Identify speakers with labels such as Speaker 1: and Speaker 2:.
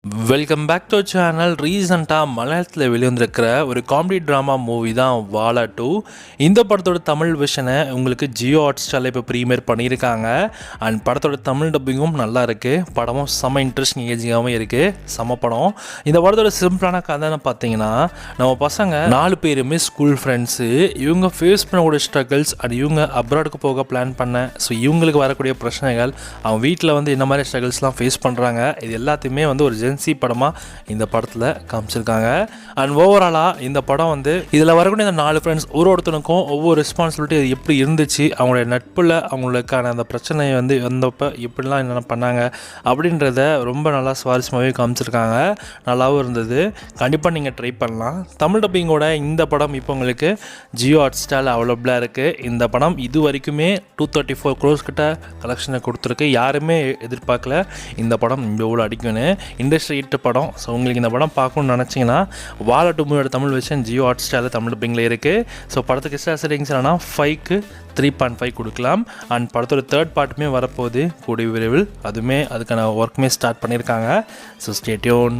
Speaker 1: Welcome back to channel. ரீசெண்டாக மலையாளத்தில் வெளிவந்திருக்கிற ஒரு காமெடி ட்ராமா மூவி தான் வாலா 2. இந்த படத்தோட தமிழ் விஷனை உங்களுக்கு ஜியோ ஹாட்ஸ்டாரில் இப்போ ப்ரீமியர் பண்ணியிருக்காங்க. அண்ட் படத்தோட தமிழ் டப்பிங்கும் நல்லா இருக்குது. படமும் செம்ம இன்ட்ரெஸ்டிங் ஏஜிங்காகவும் இருக்குது. செம்ம படம். இந்த படத்தோட சிம்பிளான கதைன்னு பார்த்தீங்கன்னா, நம்ம பசங்க 4 பேருமே ஸ்கூல் ஃப்ரெண்ட்ஸு. இவங்க ஃபேஸ் பண்ணக்கூடிய ஸ்ட்ரகிள்ஸ் அண்ட் இவங்க அப்ராடுக்கு போக பிளான் பண்ண இவங்களுக்கு வரக்கூடிய பிரச்சனைகள், அவங்க வீட்டில் என்ன மாதிரி ஸ்ட்ரகிள்ஸ்லாம் ஃபேஸ் பண்ணுறாங்க, இது எல்லாத்தையுமே ஒரு ஜென்சி படமாக இந்த படத்தில் காமிச்சிருக்காங்க. அண்ட் ஓவராலாக இந்த படம் இதில் வரக்கூடிய இந்த 4 ஃப்ரெண்ட்ஸ் ஒருத்தனுக்கும் ஒவ்வொரு ரெஸ்பான்சிபிலிட்டி அது எப்படி இருந்துச்சு, அவங்களுடைய நட்பில் அவங்களுக்கான அந்த பிரச்சனை வந்தப்போ எப்படிலாம் என்னென்ன பண்ணாங்க அப்படின்றத ரொம்ப நல்லா சுவாரஸ்யமாகவே காமிச்சிருக்காங்க. நல்லாவும் இருந்தது. கண்டிப்பாக நீங்கள் ட்ரை பண்ணலாம். தமிழ் டப்பிங்கோட இந்த படம் இப்போ உங்களுக்கு ஜியோ ஹாட்ஸ்டாரில் அவைலபிளாக இருக்குது. இந்த படம் இது வரைக்குமே 234 crores கிட்ட கலெக்ஷனை கொடுத்துருக்கு. யாருமே எதிர்பார்க்கல இந்த படம் இவ்வளோ அடிக்கும்னு. இண்டஸ்ட்ரி ஹிட் படம். ஸோ உங்களுக்கு இந்த படம் பார்க்கணும்னு நினச்சிங்கன்னா வாலா 2 மூவியோட தமிழ் வெர்ஷன் ஜியோ ஹாட்ஸ்டாரில் தமிழ் டப்பிங்கில் இருக்குது. ஸோ படத்துக்கு ரேட்டிங்ஸ் என்னன்னா 5க்கு 3.5 கொடுக்கலாம். அண்ட் படத்தோட 3rd பார்ட்டுமே வரப்போகுது கூடிய விரைவில். அதுக்கான ஒர்க்குமே ஸ்டார்ட் பண்ணியிருக்காங்க. So stay tune.